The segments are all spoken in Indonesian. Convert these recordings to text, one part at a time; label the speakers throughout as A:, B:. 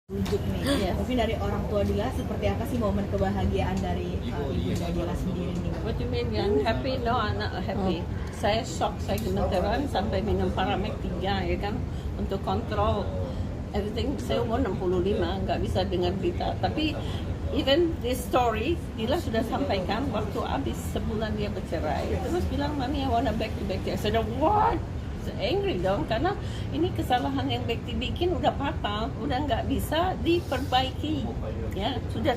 A: Ujuk nih,
B: Yes.
A: mungkin dari orang tua Dila seperti apa sih momen kebahagiaan dari ibu dan Dila sendiri nih?
B: What you mean yang happy? No, I'm not happy. Saya shock, saya gemeteran sampai minum Paramek 3 ya kan untuk kontrol everything. Saya umur 65, nggak bisa dengar berita. Tapi even this story, Dila sudah sampaikan waktu habis sebulan dia bercerai. Terus bilang, Mami, I wanna back to Bekti. I said, what? Angry dong, karena ini kesalahan yang Bekti bikin udah fatal, udah nggak bisa diperbaiki. Ya, sudah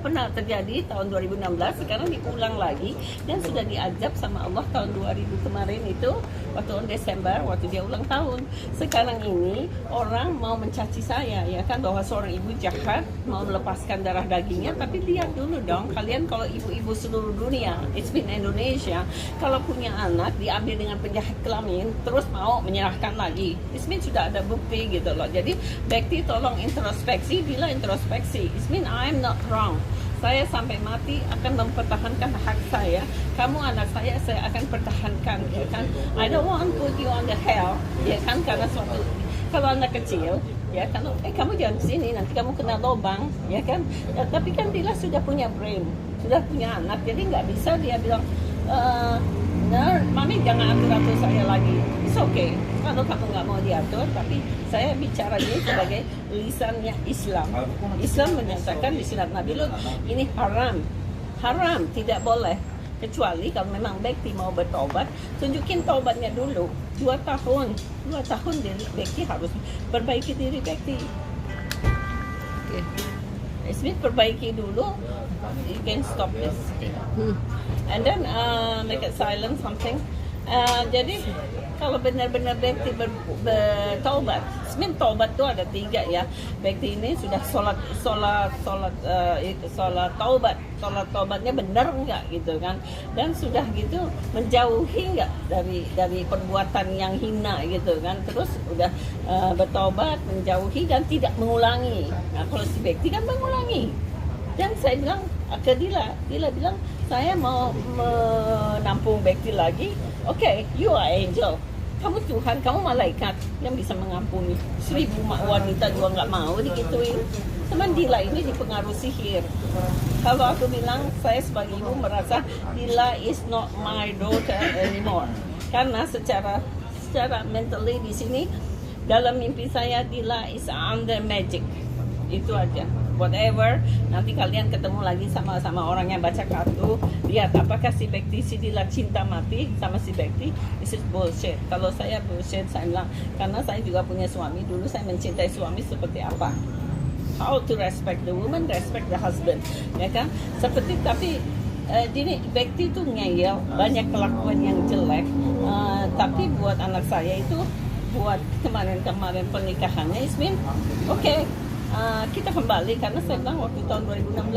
B: pernah terjadi tahun 2016, sekarang diulang lagi dan sudah diazab sama Allah tahun 2000 kemarin itu waktu Desember, waktu dia ulang tahun. Sekarang ini orang mau mencaci saya ya kan bahwa seorang ibu jahat mau melepaskan darah dagingnya, tapi lihat dulu dong kalian kalau ibu-ibu seluruh dunia, it's been Indonesia, kalau punya anak diambil dengan penjahat kelamin terus mau menyerahkan lagi, it's been sudah ada bukti gitu loh. Jadi Bekti tolong introspeksi, Dila introspeksi. It means I'm not wrong. Saya sampai mati akan mempertahankan hak saya. Kamu anak saya akan pertahankan, ya kan? I don't want to put you on the hell, ya kan? Karena suatu kalau anak kecil, ya kan? Kamu jangan kesini, nanti kamu kena lubang, ya kan? Ya, tapi kan Dila sudah punya brain, sudah punya anak, jadi nggak bisa dia bilang, nah, Mami jangan atur-atur saya lagi. It's okay. Kalau kamu nggak mau diatur, tapi saya bicara ini sebagai lisannya Islam. Islam menyatakan di sunnah Nabi Lut ini haram, haram, tidak boleh. Kecuali kalau memang Bekti mau bertobat, tunjukin tobatnya dulu. 2 tahun Bekti harus perbaiki diri Bekti. Okay. Ismi perbaiki dulu, you can stop this. And then make it silent something. Jadi kalau benar-benar Bekti bertobat, sebenarnya tobat tuh ada 3 ya. Bekti ini sudah sholat tobatnya benar nggak gitu kan, dan sudah gitu menjauhi nggak dari perbuatan yang hina gitu kan, terus udah bertobat, menjauhi dan tidak mengulangi. Nah kalau si Bekti kan mengulangi, dan saya bilang ke Dila bilang saya mau menampung Bekti lagi. Okay, you are angel. Kamu Tuhan, kamu malaikat yang bisa mengampuni. 1000 wanita juga nggak mau digituin. Teman Dila ini dipengaruhi sihir. Kalau aku bilang, saya sebagai ibu merasa Dila is not my daughter anymore. Karena secara mentally di sini, dalam mimpi saya Dila is under magic. Itu aja. Whatever, nanti kalian ketemu lagi sama orang yang baca kartu, lihat apakah si Bekti, si Dila cinta mati sama si Bekti. This is bullshit. Kalau saya bullshit, saya bilang, karena saya juga punya suami, dulu saya mencintai suami seperti apa. How to respect the woman, respect the husband, ya kan? Seperti tapi ini Bekti itu ngeyel, banyak kelakuan yang jelek, tapi buat anak saya itu, buat kemarin pernikahannya, Ismin, oke. Kita kembali karena saya bilang waktu tahun 2016,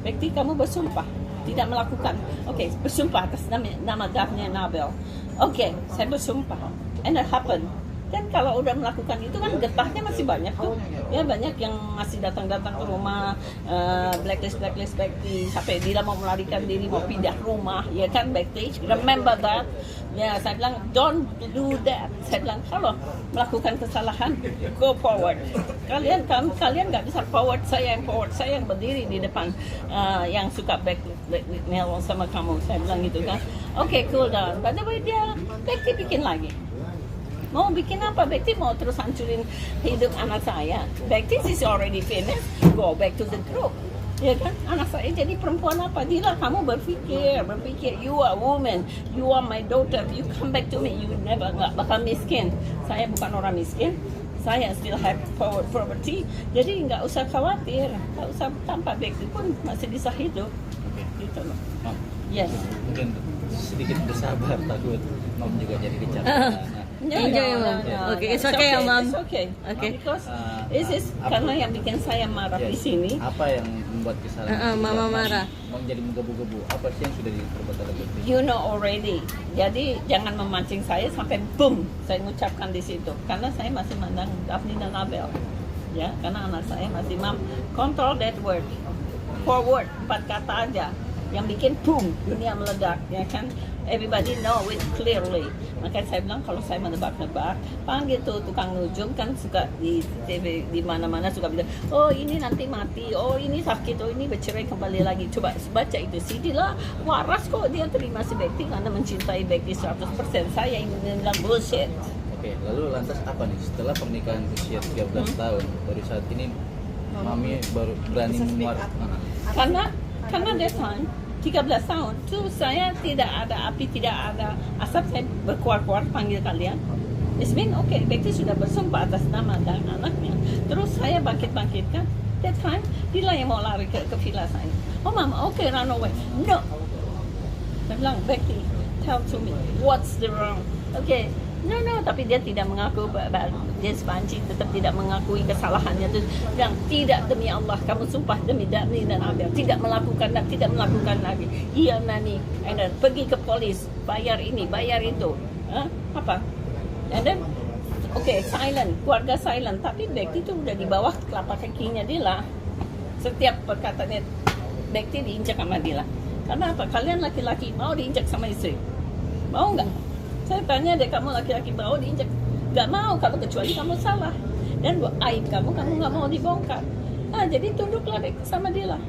B: Bekti kamu bersumpah tidak melakukan. Oke, bersumpah atas nama Daphne Nabel. Oke, saya bersumpah, and it happened. Dan kalau udah melakukan itu kan getahnya masih banyak tuh, ya banyak yang masih datang ke rumah, blacklist Bekti, sampai dia mau melarikan diri, mau pindah rumah, ya kan Bekti, remember that. Ya saya bilang don't do that. Saya bilang kalau melakukan kesalahan go forward. Kalian nggak bisa forward, saya yang berdiri di depan, yang suka blackmail sama kamu. Saya bilang gitu kan. Oke, cool down. By the way dia Bekti bikin lagi. Mau bikin apa? Bekti mau terus hancurin hidup anak saya. Bekti is already finished. Go back to the group. Ya kan? Anak saya jadi perempuan apa? Dila, kamu berpikir. You are a woman. You are my daughter. You come back to me. You never nggak bakal miskin. Saya bukan orang miskin. Saya still have property. Jadi nggak usah khawatir. Nggak usah, tanpa Bekti pun masih bisa hidup. Gitu loh. Yes.
C: Mungkin sedikit bersabar, takut Mom juga jadi bicara.
B: Enjoy, Mom. Okay, it's okay, Mom.
A: It's okay.
B: Okay.
A: Because this is karena yang bikin saya marah di sini.
C: Apa yang membuat kesalahan?
B: Mama marah.
C: Mau jadi menggebu-gebu. Apa sih yang sudah diperbuat oleh Bekti?
A: You know already. Jadi jangan memancing saya sampai boom saya mengucapkan di situ. Karena saya masih mandang Daphne dan Nabel. Ya, karena anak saya masih control that word. Forward 4 kata aja. Yang bikin boom dunia meledak, ya kan?
B: Everybody know it clearly. Makanya saya bilang kalau saya menebak-nebak, panggil tuh tukang nujum kan suka di TV di mana-mana suka bilang, oh ini nanti mati, oh ini sakit, oh ini bercerai kembali lagi. Coba baca itu CD lah, waras kok dia terima si Bekti karena mencintai Bekti 100%. Saya ingin bilang bullshit.
C: Oke, lalu lantas apa nih setelah pernikahan usia 13 tahun baru saat ini Mami baru berani memuat
B: Karena that time 13 tahun tuh saya tidak ada api, tidak ada asap, saya berkuar-kuar panggil kalian. It's been okay, Bekti sudah bersumpah atas nama dan anaknya. Terus saya bangkit-bangkitkan. That time, dia yang mau lari ke villa saya. Oh mama, okay, run away. No. Saya bilang, Bekti, tell to me, what's the wrong? Okay, no, tapi dia tidak mengaku, dia sepanci tetap tidak mengakui kesalahannya. Terus bilang, tidak demi Allah, kamu sumpah demi Dani dan Abel, tidak melakukan lagi. Iya Nani, and then pergi ke polis, bayar ini, bayar itu. Apa? And then, okay, silent, keluarga silent, tapi Bekti itu udah di bawah telapak kakinya Dila. Setiap perkataannya Bekti diinjak sama Dila. Karena apa? Kalian laki-laki mau diinjak sama istri? Mau nggak? Saya tanya deh, kamu laki-laki mau diinjak? Nggak mau, kalau kecuali kamu salah. Dan aib kamu nggak mau dibongkar. Nah, jadi tunduklah deh sama dia lah.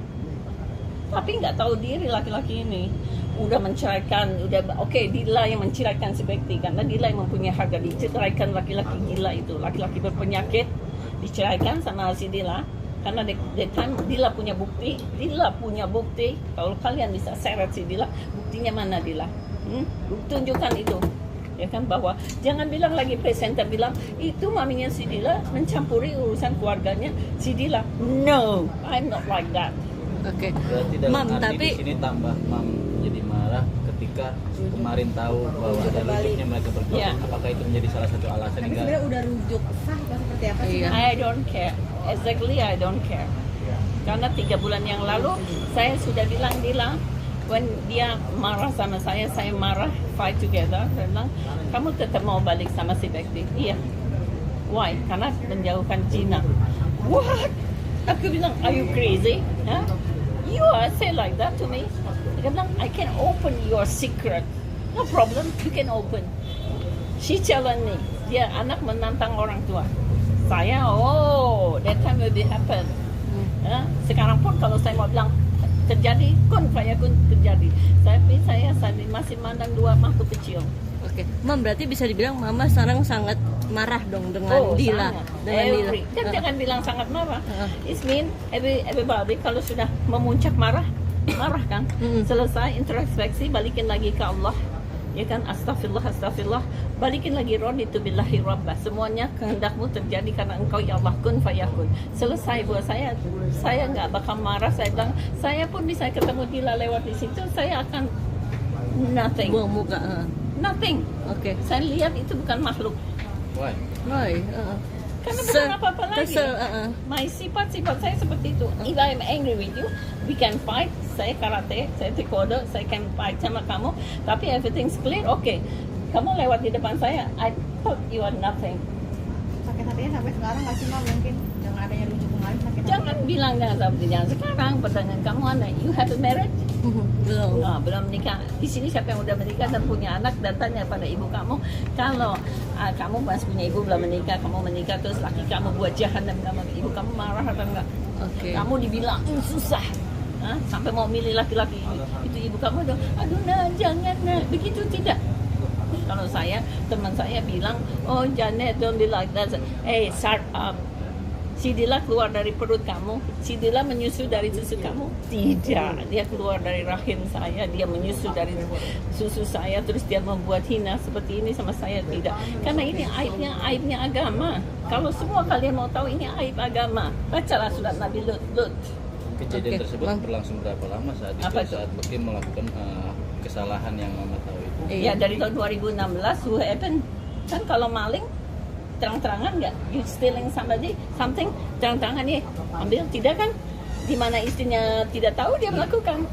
B: Tapi nggak tahu diri laki-laki ini. Udah menceraikan, okay, Dila yang menceraikan si Bekti. Karena Dila yang mempunyai harga, diceraikan laki-laki gila itu. Laki-laki berpenyakit, diceraikan sama si Dila. Karena time Dila punya bukti. Kalau kalian bisa seret si Dila, buktinya mana Dila? Tunjukkan itu. Ya kan, bahwa jangan bilang lagi presenter bilang itu maminya si Dila mencampuri urusan keluarganya si Dila. No, I'm not like that.
D: Oke.
C: Berarti dalam
D: Mam,
C: arti
D: tapi
C: di sini tambah Mam jadi marah ketika kemarin tahu bahwa ada rujuknya mereka berdua.
B: Ya.
C: Apakah itu menjadi salah satu alasan
E: Tapi
C: hingga
E: sebenarnya udah rujuk sah atau seperti apa sih?
D: Iya.
B: I don't care. Exactly, I don't care. Karena 3 bulan yang lalu saya sudah bilang Dila, when dia marah sama saya marah, fight together. Saya bilang, kamu tetap mau balik sama si Bekti? Iya. Why? Karena menjauhkan Gina. What? Aku bilang, are you crazy? Huh? You are say like that to me. Dia bilang, I can open your secret. No problem, you can open. She challenge me. Dia anak menantang orang tua. Saya, that time will be happen. Sekarang pun kalau saya mau bilang terjadi, kun terjadi. Tapi saya masih mandang 2 makhluk kecil.
D: Oke, Mam, berarti bisa dibilang Mama sekarang sangat marah dong dengan Dila.
B: Sangat.
D: Dengan Dila.
B: Kan jangan bilang sangat marah. It mean everybody kalau sudah memuncak marah kan. Selesai introspeksi, balikin lagi ke Allah. Ya kan, astagfirullah, balikin lagi raditu billahi rabbah. Semuanya kehendakmu terjadi karena engkau ya Allah, kun fayakun. Selesai buat saya nggak bakal marah. Saya bilang, saya pun bisa ketemu Dila lewat di situ, saya akan nothing.
D: Buang muka.
B: Nothing.
D: Oke.
B: Saya lihat itu bukan makhluk.
C: why?
D: Woi.
B: Karena bukan apa-apa lagi.
D: Kesel.
B: My sifat-sifat saya seperti itu. If I'm angry with you, we can fight. Saya karate, saya taekwondo, saya can fight sama kamu. Tapi everything's clear, okay. Kamu lewat di depan saya, I thought you are nothing.
E: Sakit hatinya sampai sekarang nggak sih Mam? Mungkin dengan adanya rujuk kemarin sakit hati.
B: Jangan bilang jangan sekarang. Pertanyaan kamu anak, you have a marriage?
D: Belum.
B: Belum menikah. Di sini siapa yang udah menikah dan punya anak, dan tanya pada ibu kamu, kalau kamu masih punya ibu belum menikah, kamu menikah terus laki kamu buat jahanam, ibu kamu marah atau enggak?
D: Oke.
B: Kamu dibilang susah, sampai mau milih laki-laki itu ibu kamu dong, aduh nah jangan nah, begitu tidak. Kalau teman saya bilang, oh Janet don't be like that, start up. Si Dila keluar dari perut kamu, si Dila menyusu dari susu kamu? Tidak, dia keluar dari rahim saya, dia menyusu dari susu saya, terus dia membuat hina seperti ini sama saya? Tidak, karena ini aibnya agama. Kalau semua kalian mau tahu ini aib agama, bacalah surat Nabi Lut.
C: Kejadian
D: Oke,
C: tersebut
D: Mam.
C: berlangsung berapa lama saat itu?
B: Apa itu?
C: Saat Bekti melakukan kesalahan yang Mama tahu itu.
B: Ya dari tahun 2016, who happened? Kan kalau maling terang-terangan nggak, you stealing something terang-terangan nih ambil, tidak kan? Dimana istrinya tidak tahu dia melakukan.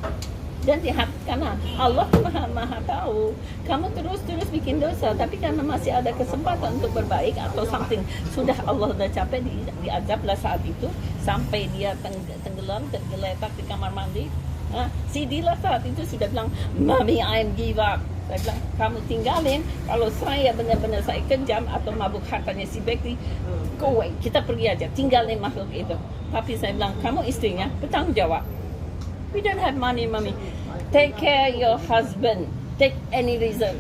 B: Dan karena Allah tuh maha tahu, kamu terus bikin dosa, tapi karena masih ada kesempatan untuk berbaik atau something, sudah Allah udah capek, diazablah saat itu sampai dia tenggelam tergeletak di kamar mandi. Si Dila saat itu sudah bilang, Mami, I'm give up. Saya bilang, kamu tinggalin. Kalau saya benar-benar saya kejam atau mabuk hartanya si Bekti, go away, kita pergi aja, tinggalin makhluk itu. Tapi saya bilang, kamu istrinya, bertanggung jawab. We don't have money, mommy. Take care your husband. Take any reason.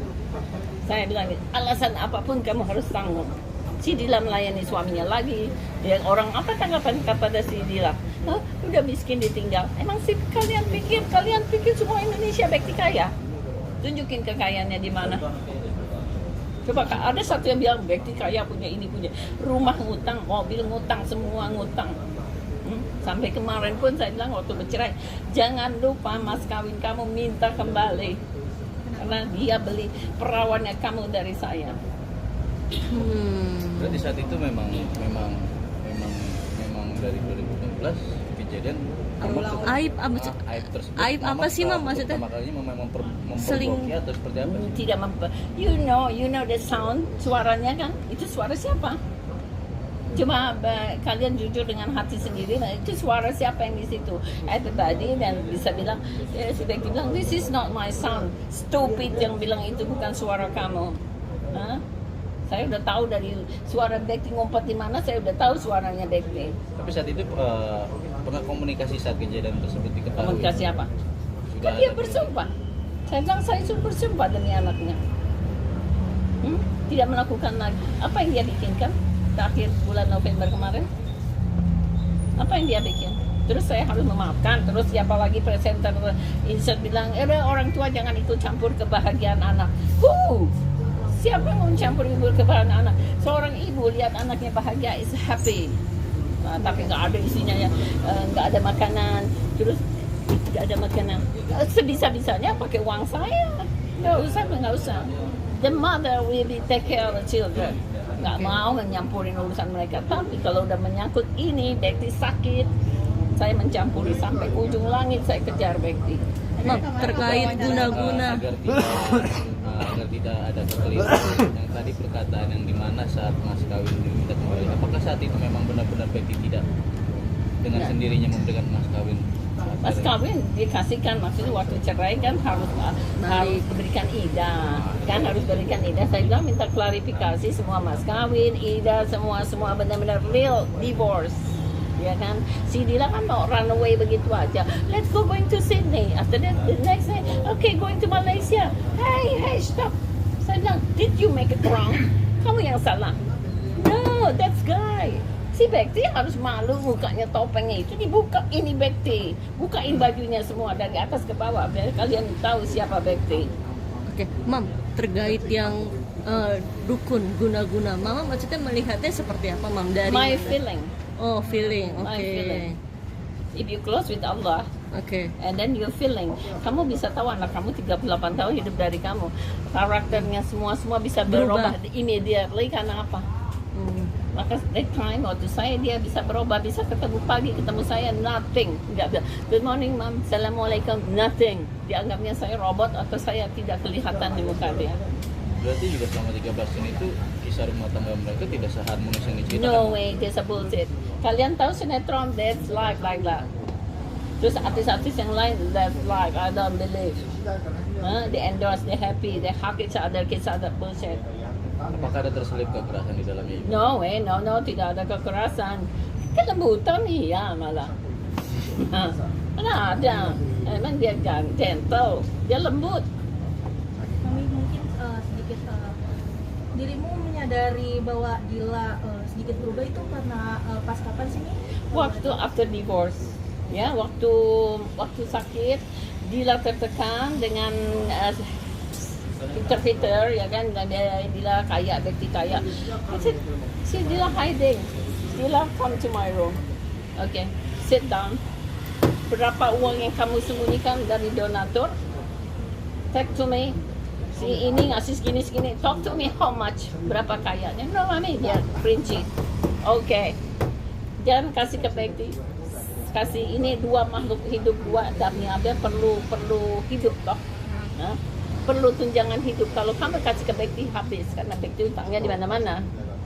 B: Saya bilang, alasan apapun kamu harus tanggung. Si Dila melayani suaminya lagi. Dia orang apa tanggapan kepada si Dila? Hah, udah miskin ditinggal. Emang sih kalian pikir semua Indonesia Bekti kaya? Tunjukin kekayaannya di mana. Coba ada satu yang bilang Bekti kaya, punya ini, punya rumah ngutang, mobil ngutang, semua ngutang. Sampai kemarin pun saya bilang waktu bercerai, jangan lupa mas kawin kamu minta kembali. Karena dia beli perawannya kamu dari saya.
C: Berarti saat itu memang dari 2016 kejadian
D: Aib
C: aib tersebut.
D: Aib apa sih, Mam, maksudnya?
C: Pertama kalinya memang
D: Seling-
C: mempergoki atau seperti apa sih?
B: Tidak you know the sound, suaranya kan, itu suara siapa? Cuma kalian jujur dengan hati sendiri, nah, itu suara siapa yang di situ? Everybody dan bisa bilang, si Bekti bilang, this is not my sound. Stupid yang bilang itu bukan suara kamu. Hah? Saya udah tahu dari suara Bekti ngumpet di mana, saya udah tahu suaranya Bekti.
C: Tapi saat itu pernah komunikasi saat kejadian tersebut diketahui.
B: Komunikasi apa?
C: Sudah
B: Kan dia
C: ada-
B: bersumpah. Saya bilang saya suruh bersumpah demi anaknya. Tidak melakukan lagi. Apa yang dia bikinkan? Akhir bulan November kemarin, apa yang dia bikin? Terus saya harus memaafkan. Terus siapa lagi presenter insert bilang, orang tua jangan ikut campur kebahagiaan anak. Siapa yang mau campur kebahagiaan anak? Seorang ibu lihat anaknya bahagia is happy. Nah, tapi nggak ada isinya ya, nggak ada makanan. Terus tidak ada makanan. Sebisa-bisanya pakai uang saya. Nggak usah. The mother will be take care of the children. Nggak mau menyampurin urusan mereka. Tapi kalau udah menyangkut ini, Bekti sakit, saya mencampuri sampai ujung langit, saya kejar Bekti.
D: Mam, terkait guna-guna.
C: agar tidak ada kekeliruan yang tadi perkataan yang dimana saat mas kawin diminta kembali, apakah saat itu memang benar-benar Bekti tidak dengan sendirinya memberikan mas kawin?
B: Mas kawin dikasihkan, maksudnya waktu cerai kan harus berikan ida, kan harus berikan ida. Saya bilang minta klarifikasi semua mas kawin, ida, semua benar-benar real divorce. Ya kan, si Dila kan mau run away begitu aja. Let's go going to Sydney. After that, the next day, okay, going to Malaysia. Hey, stop. Saya bilang, did you make it wrong? Kamu yang salah. No, that's guy. Si Bekti harus malu, mukanya topengnya itu dibuka. Ini Bekti, bukain bajunya semua dari atas ke bawah. Biar kalian tahu siapa Bekti.
D: Oke, Mam, terkait yang dukun guna-guna, Mama maksudnya melihatnya seperti apa, Mam? Dari
B: My feeling.
D: Oh, feeling. Oke.
B: My feeling. If you close with Allah,
D: Oke.
B: and then you're feeling, kamu bisa tahu anak kamu 38 tahun hidup dari kamu, karakternya semua bisa berubah immediately karena apa? Maka that time waktu saya dia bisa berubah, bisa ketemu pagi, ketemu saya nothing, nggak ada good morning mom, assalamualaikum, nothing. Dianggapnya saya robot atau saya tidak kelihatan di muka dia.
C: Berarti juga selama 13 tahun itu kisah rumah tangga mereka tidak seharmonis yang diceritakan.
B: No way, that's a bullshit. Kalian tahu sinetron That's Life like that. Terus artis-artis yang lain That's Life, I don't believe. They endorse, they happy, they hug each other, bullshit.
C: Apakah ada terselip kekerasan di dalamnya? Ibu?
B: No way, no, tidak ada kekerasan. Kelembutan iya malah. Mana ada. Emang dia gentle, dia lembut.
E: Mami mungkin sedikit dirimu menyadari bahwa Dila sedikit berubah itu karena pas kapan sih nih?
B: Waktu after divorce, ya waktu sakit, Dila tertekan dengan Peter ya kan, dia Dila kaya, Bekti kaya. Si Dila hiding, Dila come to my room, okay, sit down. Berapa uang yang kamu sembunyikan dari donatur? Take to me. Si ini ngasih segini. Talk to me how much? Berapa kayanya? No, mami dia rinci. Okay. Jangan kasih ke Bekti. Kasih ini dua makhluk hidup, dua Dami Abel perlu hidup toh. Perlu tunjangan hidup. Kalau kamu kasih ke Bekti habis karena Bekti utangnya di mana-mana.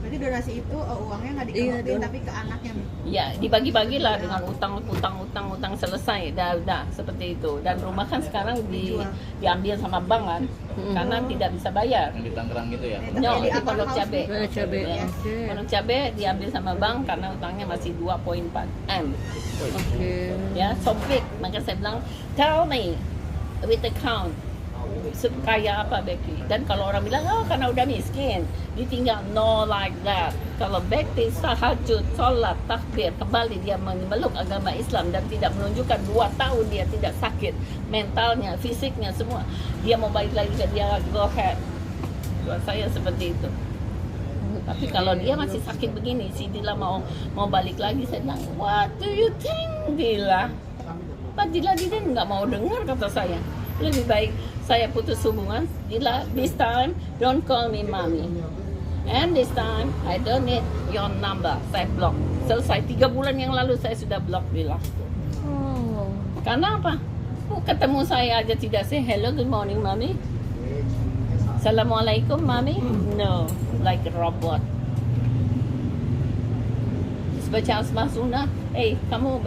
F: Berarti donasi itu uangnya nggak
D: Iya,
F: dikembaliin tapi ke anaknya.
A: Ya dibagi-bagilah dengan utang selesai, dah seperti itu. Dan rumah kan sekarang diambil sama bank kan, karena tidak bisa bayar.
C: Yang di Tangerang gitu ya?
A: No,
F: Tapi
A: di
F: di
A: Pondok
F: Upper
A: Cabe.
F: House
D: Pondok Cabe,
A: Ya.
D: oke.
A: Pondok Cabe diambil sama bank karena utangnya masih 2,4 M.
D: Oke.
A: Ya, so big. Maka saya bilang, tell me with account kaya apa Becky. Dan kalau orang bilang, oh karena udah miskin, ditinggal, no like that. Kalau Becky tahajud, sholat, takbir, kembali dia memeluk agama Islam dan tidak menunjukkan 2 tahun dia tidak sakit, mentalnya, fisiknya, semua. Dia mau balik lagi ke dia, go ahead. Buat saya seperti itu. Tapi kalau dia masih sakit begini, si Dila mau balik lagi, saya bilang, what do you think Dila? Pak Dila nggak mau dengar kata saya. Lebih baik saya putus hubungan. Dila, this time don't call me mommy. And this time I don't need your number. Saya block. Selesai 3 bulan yang lalu saya sudah block Dila.
D: Oh.
A: Karena apa? Ketemu saya aja tidak say hello, good morning mommy. Assalamualaikum mommy. No, like a robot. Terus baca asma sunnah. Hey, kamu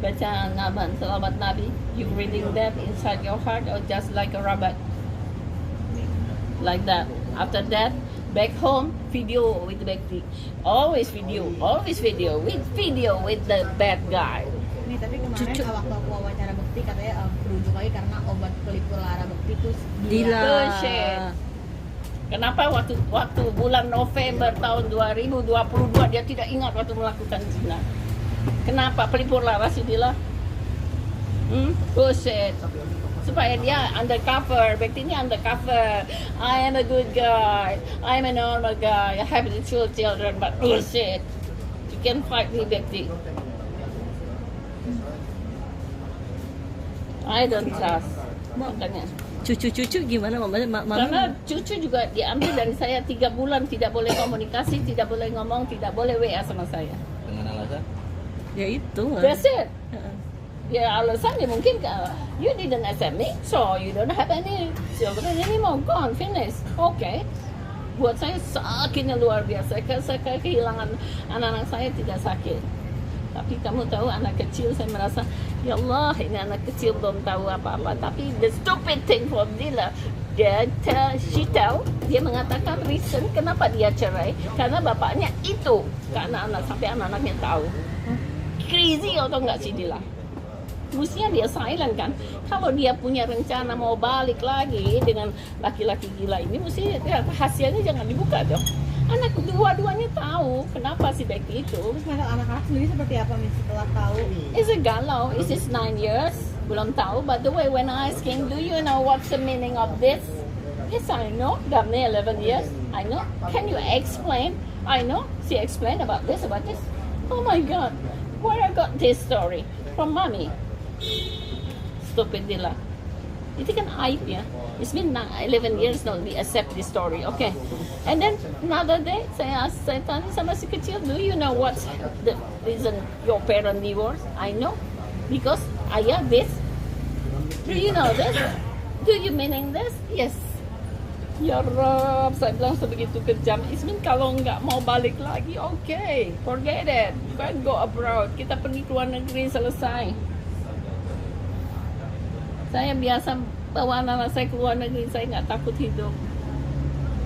A: baca naban selamat Nabi, you reading that inside your heart or just like a robot? Like that. After that, back home, video with Bekti. Always video with the bad guy.
F: Nih, tapi kemarin waktu aku wawancara Bekti katanya berujuk lagi karena obat pelipur lara Bekti itu
D: Dila.
A: Bullshit. Kenapa waktu bulan November tahun 2022 dia tidak ingat waktu melakukan zina? Kenapa pelipur lara si Dila? Bullshit. Supaya dia undercover, Bekti ini undercover. I am a good guy, I am a normal guy, I have the 2 children, but bullshit. You can fight me, Bekti. I don't trust. Makanya.
D: Cucu-cucu gimana Mama?
A: Karena cucu juga diambil dari saya 3 bulan, tidak boleh komunikasi, tidak boleh ngomong, tidak boleh WA sama saya.
C: Dengan alasan?
D: Ya itu.
A: That's it. Ya alasannya mungkin you didn't accept me, so you don't have any children anymore, gone, finish. Okay. Buat saya sakitnya luar biasa. Saya kehilangan anak-anak saya tidak sakit. Tapi kamu tahu anak kecil, saya merasa ya Allah ini anak kecil belum tahu apa-apa. Tapi the stupid thing from Dila, dia mengatakan reason kenapa dia cerai karena bapaknya itu, karena sampai anak-anaknya tahu. Crazy atau enggak sih Dila? Mestinya dia silent kan. Kalau dia punya rencana mau balik lagi dengan laki-laki gila ini, mesti ya, rahasianya jangan dibuka dong. Anak dua-duanya tahu kenapa si Becky itu.
F: Terus masa anak-anak sendiri seperti apa nih setelah tahu?
A: Is a galau. Is this 9 years? Belum tahu. But the way when I asking, do you know what's the meaning of this? Yes, I know. Damne 11 years. I know. Can you explain? I know. She explained about this, about this. Oh my God. Where I got this story? From mommy. Stupid Dila. Itu kan aib ya. It's been 11 years now we accept this story. Okay. And then another day saya tanya sama si kecil, do you know what's the reason your parent divorced? I know. Because ayah this. Do you know this? Do you meaning this? Yes. Ya Rob, saya bilang sebegitu kejam. Ismin kalau nggak mau balik lagi, okay, forget it. You can go abroad. Kita pergi ke luar negeri, selesai. Saya biasa bawa anak-anak saya ke luar negeri, saya nggak takut hidup.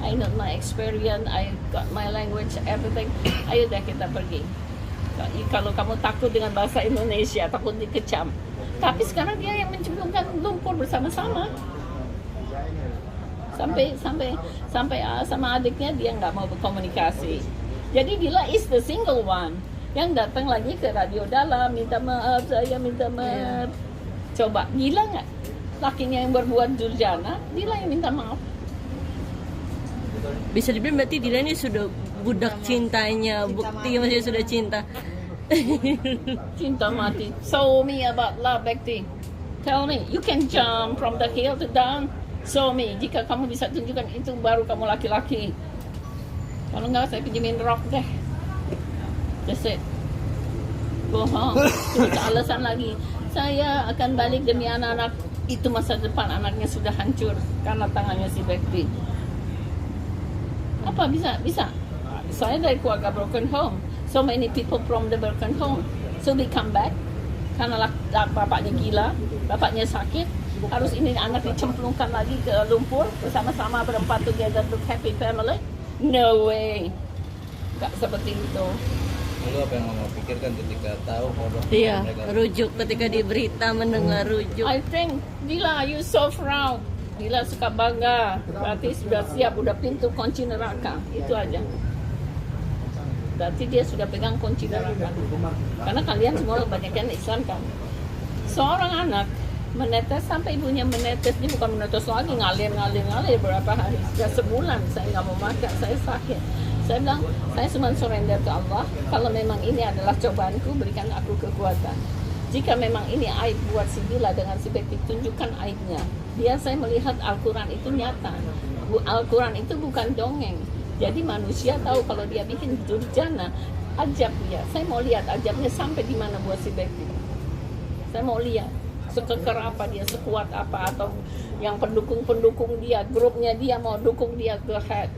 A: I know my experience, I got my language, everything. Ayo deh kita pergi. Kalau kamu takut dengan bahasa Indonesia, takut dikecam. Tapi sekarang dia yang mencemplungkan lumpur bersama-sama. Sampai sama adiknya dia nggak mau berkomunikasi. Jadi Dila is the single one yang datang lagi ke radio dalam minta maaf, saya minta maaf. Coba gila nggak? Lakinya yang berbuat durjana, Dila yang minta maaf.
D: Bisa dibilang berarti Dila ini sudah budak cintanya, bukti masih sudah cinta.
A: Cinta mati. Show me about love, Bekti. Tell me, you can jump from the hill to down. Show me. Jika kamu bisa tunjukkan itu, baru kamu laki-laki. Kalau enggak, saya pinjemin rok deh. That's it. Go home. Terus alasan lagi. Saya akan balik demi anak-anak. Itu masa depan anaknya sudah hancur karena tangannya si Bekti. Apa bisa? saya dari keluarga broken home. So many people from the broken home. So we come back. Karena bapaknya gila, bapaknya sakit, harus ini anak dicemplungkan lagi ke lumpur bersama-sama berempat together to happy family. No way. Gak seperti itu.
C: Lalu apa yang mama pikirkan ketika tahu kalau
D: Iya,
C: mereka
D: rujuk ketika di berita mendengar rujuk.
A: I think Dila, you so proud. Dila suka bangga. Berarti sudah siap, udah pintu kunci neraka. Itu aja. Berarti dia sudah pegang kunci neraka. Karena kalian semua kebanyakan Islam kan. Seorang anak menetes sampai ibunya menetes, ini bukan menetes lagi, ngalir berapa hari. Sudah sebulan saya nggak mau makan, saya sakit. Saya bilang, saya cuma surrender ke Allah. Kalau memang ini adalah cobaanku, berikan aku kekuatan. Jika memang ini aib buat si Dila dengan si Betty, tunjukkan aibnya. Dia saya melihat Al-Quran itu nyata. Al-Quran itu bukan dongeng. Jadi manusia tahu kalau dia bikin durjana, ajab dia. Saya mau lihat ajabnya sampai di mana buat si Betty. Saya mau lihat sekeker apa dia, sekuat apa, atau yang pendukung dia, grupnya dia mau dukung dia, go ahead.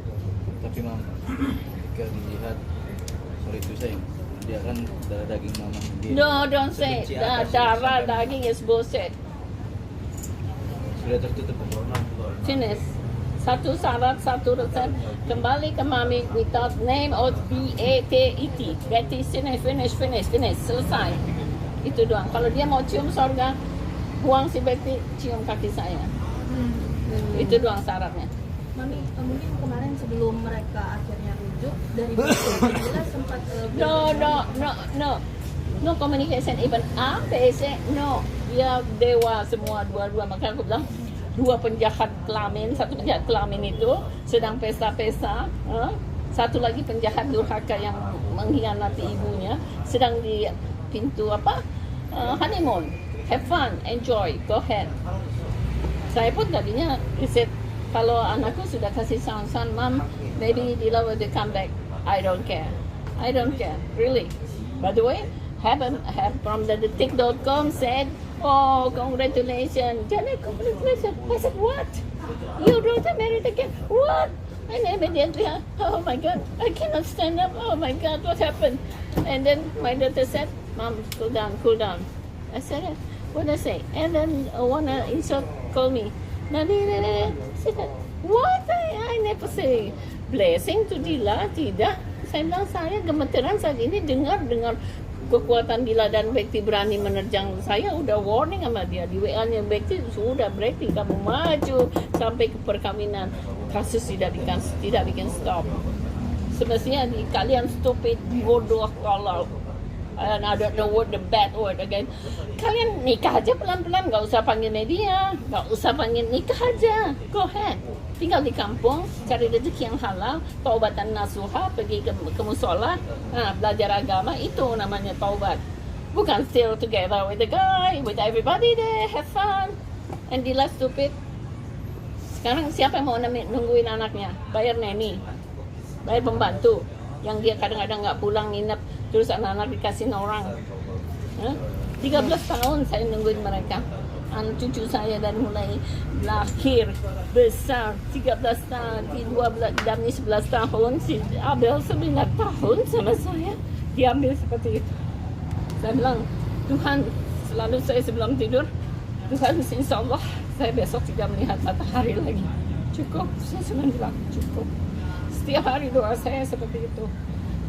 C: tapi mama ketika dilihat sorry itu saya dia kan darah daging mama dia
A: No, don't say
C: sebenci
A: that.
C: apa sih
A: Darah
C: sampai
A: daging is bullshit.
C: sudah tertutup.
A: Finish. Satu syarat, satu resep. Kembali ke mami without name or BATET. Betty, finish. Selesai. Itu doang. Kalau dia mau cium sorga, buang si Betty, cium kaki saya. Itu doang syaratnya.
E: Mami, mungkin kemarin sebelum mereka akhirnya rujuk dari Dila sempat
A: No communication even ABC no. Dia dewa semua dua-dua. Maka aku bilang dua penjahat kelamin, satu penjahat kelamin itu sedang pesta-pesta, satu lagi penjahat durhaka yang mengkhianati ibunya sedang di pintu honeymoon. Have fun, enjoy, go ahead. Saya pun tadinya riset kalau anakku sudah kasih sound, Mom, maybe Dila will come back. I don't care, really. By the way, have from the detik.com said, oh, congratulations. Janet, congratulations. I said, what? Your daughter married again? What? And immediately, oh my God, I cannot stand up. Oh my God, what happened? And then my daughter said, Mom, cool down. I said, what I say? And then one insult called me. Nani. She said, what? I never say blessing to Dila, tidak. Saya bilang, saya gemeteran saat ini dengar kekuatan Dila dan Bekti berani menerjang saya. Udah warning sama dia di WA-nya Bekti, sudah Bekti kamu maju sampai ke perkawinan, kasus tidak bikin stop. Semestinya kalian stupid, bodoh, kalau and I don't know what the bad word again. Kalian nikah aja pelan-pelan, nggak usah panggil media, nggak usah panggil, nikah aja, go ahead. Tinggal di kampung, cari rezeki yang halal, taubatan nasuha, pergi ke musola, belajar agama, itu namanya taubat. Bukan still together with the guy, with everybody there, have fun. And Dila stupid. Sekarang siapa yang mau nungguin anaknya? Bayar neni, bayar pembantu, yang dia kadang-kadang nggak pulang nginep, terus anak-anak dikasih orang. 13 tahun saya nungguin mereka. Anak cucu saya dari mulai lahir besar 13 tahun, 12, Dami 11 tahun, si Abel 9 tahun sama saya diambil seperti itu. Saya bilang, Tuhan, selalu saya sebelum tidur, Tuhan, insya Allah saya besok tidak melihat matahari lagi. Cukup, saya cuma bilang cukup. Setiap hari doa saya seperti itu.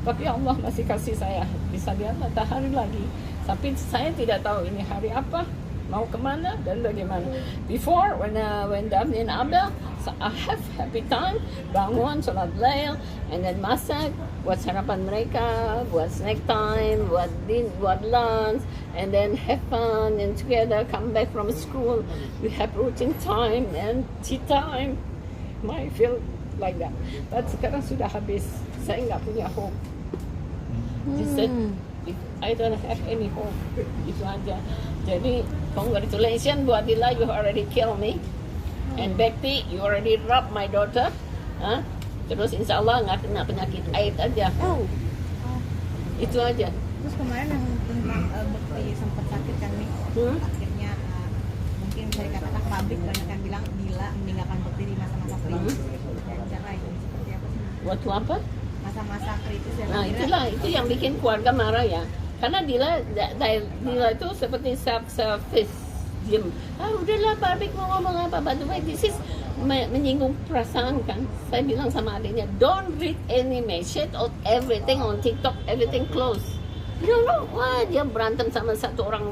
A: Tapi Allah masih kasih saya bisa lihat matahari lagi. Tapi saya tidak tahu ini hari apa, mau kemana dan bagaimana. Before when Daphne and Abel, I have happy time, bangun, sholat lail, and then masak, buat sarapan mereka, buat snack time, buat lunch, and then have fun and together come back from school. We have routine time and tea time. I feel like that. But sekarang sudah habis, saya nggak punya hope. Just said, I don't have any hope. Itu aja. Jadi congratulations buat Dila, you already killed me. And Bekti, you already robbed my daughter. Terus insya Allah nggak kena penyakit AIDS aja. Itu aja.
F: Terus kemarin yang tentang Bekti sempat sakit kan nih, akhirnya mungkin bisa dikatakan publik banyak yang bilang Dila meninggalkan Bekti di masa-masa kritis dan cerai. Seperti apa sih?
A: Waktu apa?
F: masa-masa kritis dan
A: Nah itulah itu yang bikin keluarga marah ya. Karena Dila itu seperti self-service, diem. Udahlah Barbik mau ngomong apa. By the way, this is menyinggung perasaan kan. Saya bilang sama adiknya, don't read any message or everything on TikTok, everything close. You don't know, wah dia berantem sama satu orang,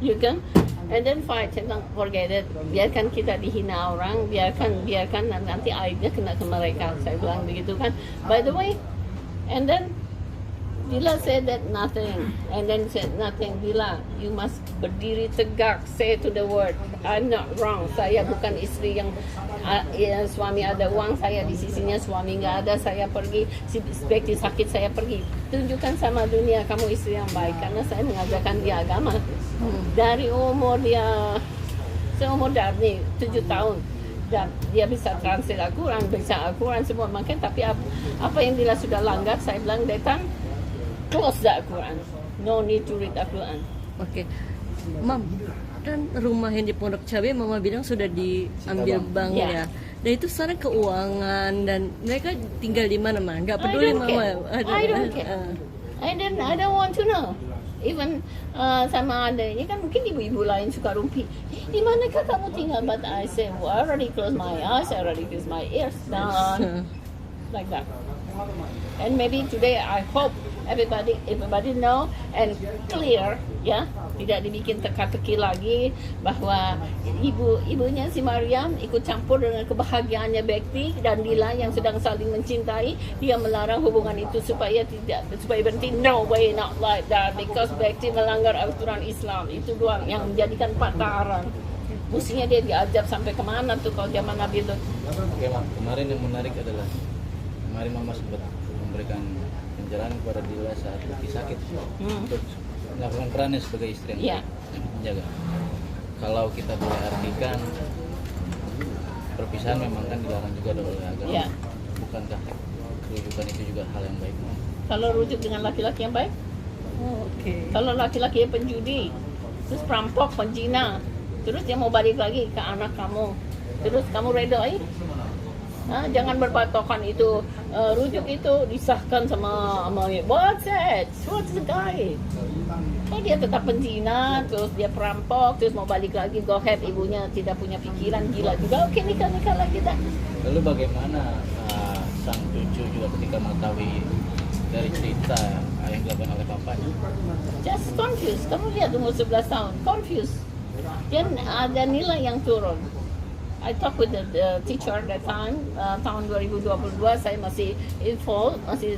A: you kan? And then fight, saya bilang forget it. Biarkan kita dihina orang, biarkan nanti aibnya kena ke mereka. Saya bilang begitu kan. By the way, and then Dila said that nothing, and then said nothing. Dila, you must berdiri tegak, say to the word, I'm not wrong. Saya bukan istri yang suami ada uang, saya di sisinya, suami nggak ada, saya pergi. Seperti sakit saya pergi. Tunjukkan sama dunia kamu istri yang baik, karena saya mengajarkan dia agama. Dari umur dia, seumur Darni 7 tahun. Dan dia bisa translate Al-Quran, bisa Al-Quran semua makan. Tapi apa yang Dila sudah langgar, saya bilang datang. Close the Al-Quran. No need to read Al-Quran.
D: Oke. Mam, kan rumah yang di Pondok Cabe Mama bilang sudah diambil bank
A: Ya.
D: ya. Dan itu sekarang keuangan dan mereka tinggal di mana mah? Nggak peduli Mama.
A: I don't care. I don't want to know. Even sama adanya kan mungkin ibu-ibu lain suka rumpi. Di manakah kamu tinggal? But I say, well, I already close my eyes, I already close my ears. Done. Like that. And maybe today I hope everybody know and clear, ya, tidak dibikin teka-teki lagi bahwa ibunya si Maryam ikut campur dengan kebahagiaannya Bekti dan Dila yang sedang saling mencintai. Dia melarang hubungan itu supaya berhenti. No way, not like that, because Bekti melanggar aturan Islam. Itu doang yang menjadikan pataran. Mestinya dia diajak sampai kemana tuh kalau zaman Nabi Lut.
C: Oke, Mak. Kemarin yang menarik adalah kemarin Mama sempat memberikan penjelasan kepada Dila saat Lucky sakit untuk melakukan perannya sebagai istri yang baik, menjaga. Kalau kita boleh artikan, perpisahan memang kan dilarang juga oleh agama.
A: Ya.
C: Bukankah rujukan itu juga hal yang baik?
A: Kalau rujuk dengan laki-laki yang baik,
D: Oke.
A: kalau laki-laki yang penjudi, terus perampok, penjina, terus dia mau balik lagi ke anak kamu, terus kamu redoi, jangan berpatokan itu rujuk itu disahkan sama what's that? What's the guy? Oh dia tetap penjina, terus dia perampok, terus mau balik lagi, go ahead, ibunya tidak punya pikiran, gila juga, oke nikah lagi dah.
C: Lalu bagaimana sang cucu juga ketika mengetahui dari cerita yang dilakukan oleh papanya?
A: Just confused, kamu lihat umur 11 tahun, confused. Dan ada nilai yang turun. I talked with the teacher that time, tahun 2022 saya masih involved, masih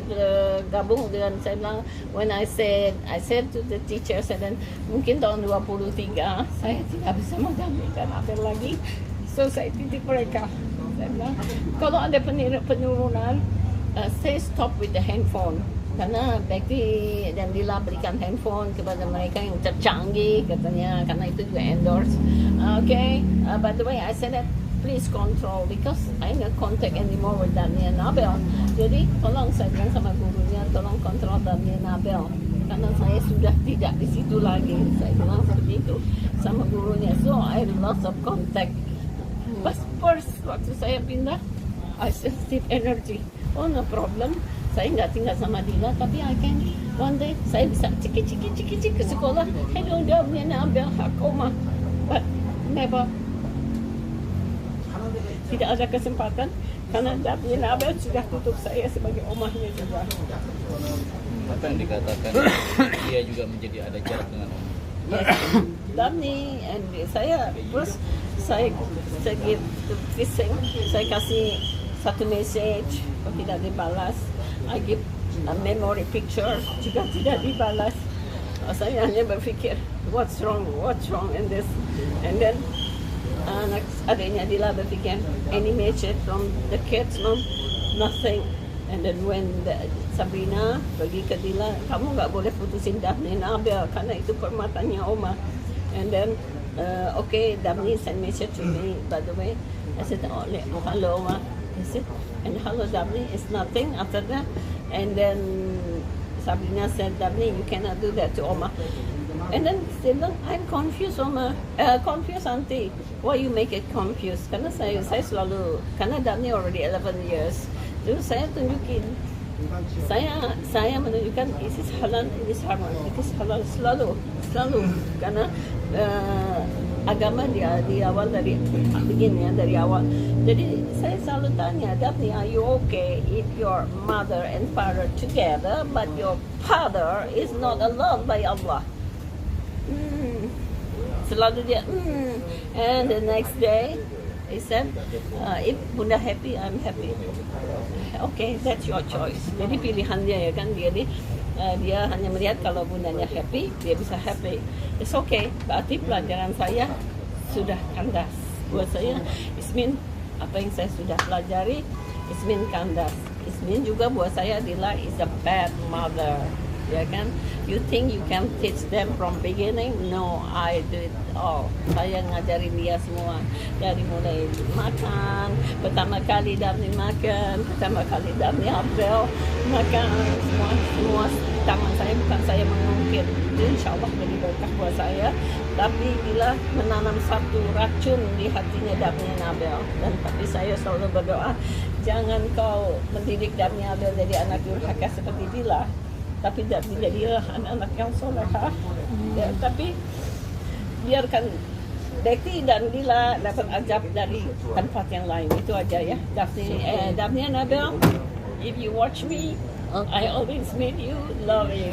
A: gabung dengan, saya bilang, when I said to the teacher, saya dan mungkin tahun 23 saya tidak bisa mengambilkan apel lagi, so saya titip mereka. Saya bilang, kalau ada penurunan, saya stop with the handphone. Karena Bekti dan Dila berikan handphone kepada mereka yang tercanggih katanya, karena itu juga endorse. Okay, by the way I said that please control because I not contact anymore with Dani and Abel. Jadi tolong, saya bilang sama gurunya, tolong kontrol Dani and Abel karena saya sudah tidak di situ lagi. Saya bilang seperti itu sama gurunya. So I lost of contact. But first waktu saya pindah, I still save energy. Oh no problem. Saya nggak tinggal sama Dila, tapi I can one day saya bisa ciki ke sekolah. Hello, Dami and Abel, aku mah, but never. Tidak ada kesempatan karena Dami and Abel sudah tutup saya sebagai omahnya juga.
C: Apa yang dikatakan dia juga menjadi ada jarak dengan Om?
A: Yes, Dami and saya terus saya fishing, saya kasih satu message, kalau tidak dibalas. I give a memory picture, juga tidak dibalas. Saya hanya berpikir, what's wrong in this? And then adiknya Dila berpikir, any message from the kids, Mom? Nothing. And then when Sabrina pergi ke Dila, kamu nggak boleh putusin Daphne and Abel karena itu permatanya Oma. And then okay, Daphne send message to me, by the way. I said, oh, hello Oma. I said, and hello Daphne, it's nothing after that. And then Sabrina said, Daphne, you cannot do that to Oma. And then she said, I'm confused Oma, confused auntie. Why you make it confused? Karena saya selalu, karena Daphne already 11 years. Terus saya tunjukin,
B: saya menunjukkan ini halal, ini haram, ini halal selalu karena agama dia di awal dari begini ya, dari awal. Jadi saya selalu tanya, Daphne, are you okay if your mother and father together but your father is not allowed by Allah? Selalu dia and the next day he said, if Bunda happy, I'm happy. Okay, that's your choice. Jadi pilihan dia ya kan, dia hanya melihat kalau bundanya happy, dia bisa happy. It's okay. Berarti pelajaran saya sudah kandas. Buat saya, Ismin apa yang saya sudah pelajari, Ismin kandas. Ismin juga buat saya Dila is a bad mother. Ya kan? You think you can teach them from beginning? No, I do it all. Saya ngajarin dia semua dari mulai makan. Pertama kali Daphne makan, pertama kali Daphne Abel makan, semua taman saya, bukan saya mengungkit. Itu insya Allah jadi berkah buat saya. Tapi bila menanam satu racun di hatinya Daphne Abel, dan tapi saya selalu berdoa, jangan kau mendidik Daphne Abel jadi anak durhaka seperti Dila. Tapi jadilah anak-anak yang solehah. Ya, tapi biarkan Dekti dan Dila dapat ajab dari tempat yang lain. Itu aja ya. Daphne and Abel, if you watch me, I always meet you, love you.